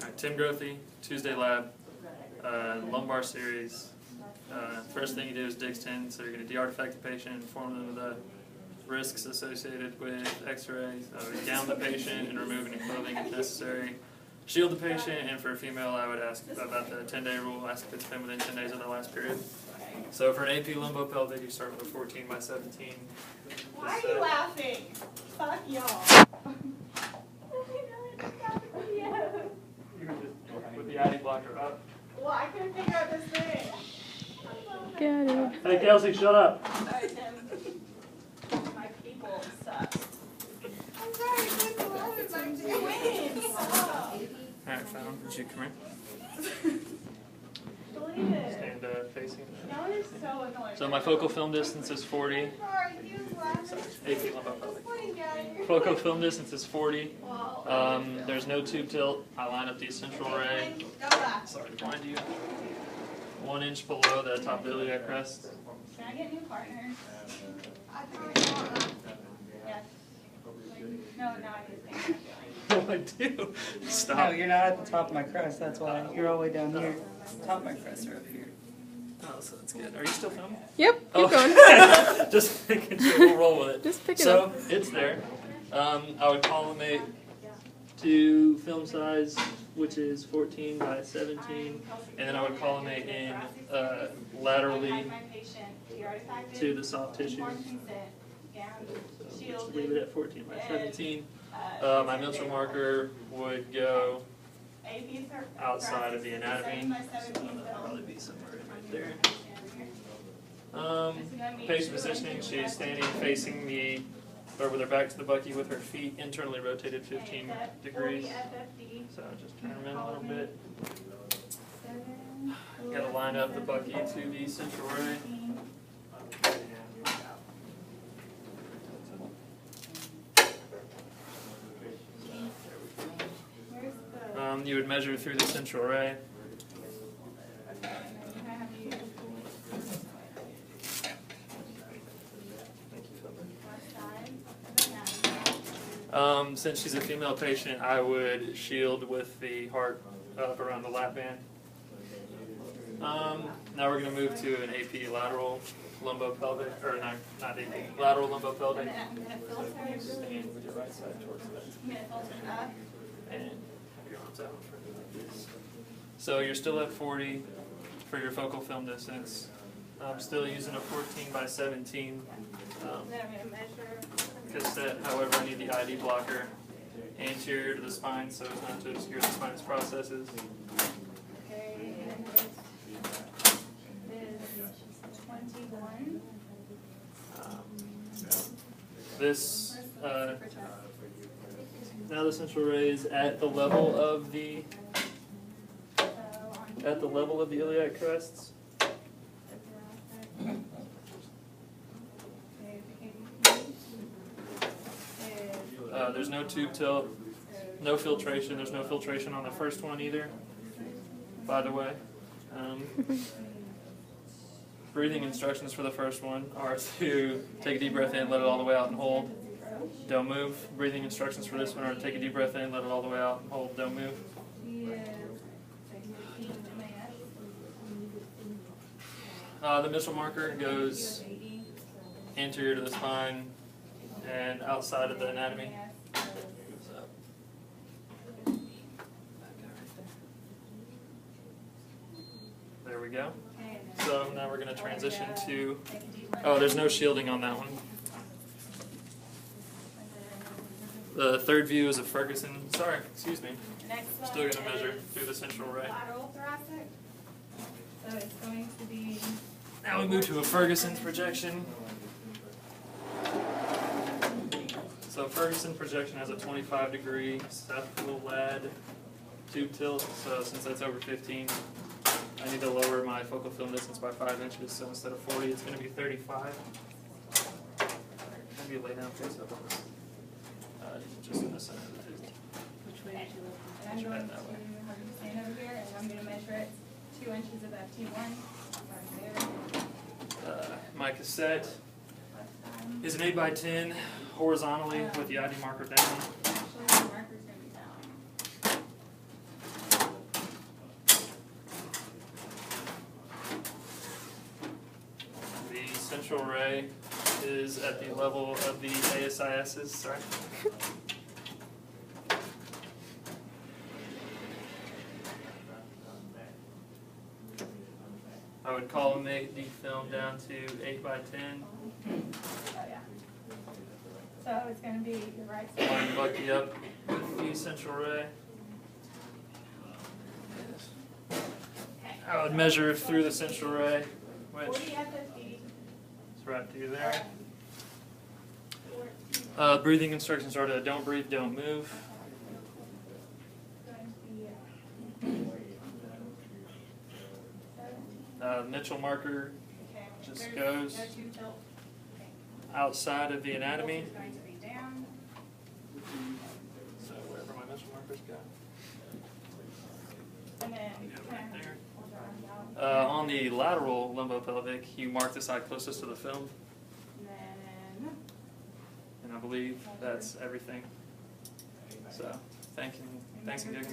Alright, Tim Grothe, Tuesday lab, lumbar series. First thing you do is DIGS 10, so you're going to de-artifact the patient, inform them of the risks associated with x-rays, gown the patient and remove any clothing if necessary. Shield the patient, and for a female I would ask about the 10-day rule, ask if it's been within 10 days of their last period. So for an AP lumbopelvic, you start with a 14 by 17. Why are you laughing? Fuck y'all. You can just put the ID blocker up. Well, I couldn't figure out this thing. Got it. Hey Kelsey, shut up. Sorry, Tim. My people suck. I'm sorry, people. I was like, twins. Alright, found. Would you come here? Believe it. Stand facing. No one is so annoying. So my focal film distance is 40. Sorry, you laughing. AP lumbopelvic. Please, guys. Focal film distance is 40. There's no tube tilt. I line up the essential ray. Go back. Sorry to blind you. 1 inch below the top iliac crest. Can I get new partners? I probably want. Yes. No, I just think No, I do. Stop. No, you're not at the top of my crest, that's why. You're all the way down here. Top of my crest are up here. Oh, so that's good. Are you still filming? Yep, keep going. Just making sure we'll roll with it. Just pick it so, up. it's there. I would collimate to film size, which is 14 by 17, and then I would collimate in laterally to the soft tissue. Just leave it at 14 by 17. My Mitchell marker would go outside of the anatomy, so that'll probably be somewhere right there. Patient positioning, she's standing facing the, or with her back to the bucky with her feet internally rotated 15 degrees. So just turn them in a little bit. Got to line up the bucky to the central ray. You would measure through the central ray. Since she's a female patient, I would shield with the heart up around the lap band. Now we're going to move to an AP lateral lumbopelvic, or not AP, lateral lumbopelvic. So stand with your right side towards that. And have your arms out in front of you like this. So you're still at 40 for your focal film distance. I'm still using a 14 by 17 cassette. However, I need the ID blocker anterior to the spine so as not to obscure the spine's processes. Okay, and this is 21. This now the central ray is at the level of the iliac crests. There's no tube tilt, no filtration. There's no filtration on the first one either, by the way. Breathing instructions for the first one are to take a deep breath in, let it all the way out and hold. Don't move. Breathing instructions for this one are to take a deep breath in, let it all the way out and hold. Don't move. The Mitchell marker goes anterior to the spine and outside of the anatomy. There we go. So now we're going to transition to, oh, there's no shielding on that one. The third view is a Ferguson, sorry, excuse me. Still going to measure through the central ray. Lateral thoracic. So it's going to be. Now we move to a Ferguson's projection. So Ferguson projection has a 25-degree septal lad tube tilt. So since that's over 15, I need to lower my focal film distance by 5 inches. So instead of 40, it's going to be 35. Maybe lay down face up on this. Just in the center of the tooth. Which way did you look? And I'm going to have you stand over here, and I'm going to measure it 2 inches above T1. My cassette is an 8 by 10 horizontally with the ID marker down. Actually, the marker's going to be down. central ray is at the level of the ASISs, sorry. I would collimate the film down to 8 by 10. Oh, yeah. So it's gonna be the right side. Line Bucky up with the central ray. I would measure through the central ray, which 40 FFD. is right through there. Breathing instructions are to don't breathe, don't move. Going to be Mitchell marker okay. just There's goes no two tilt. Okay. outside of the anatomy. It's going to be down. So wherever my Mitchell markers go. And then Right there. On the lateral lumbopelvic, you mark the side closest to the film, And then and I believe that's everything. So, thanks and good.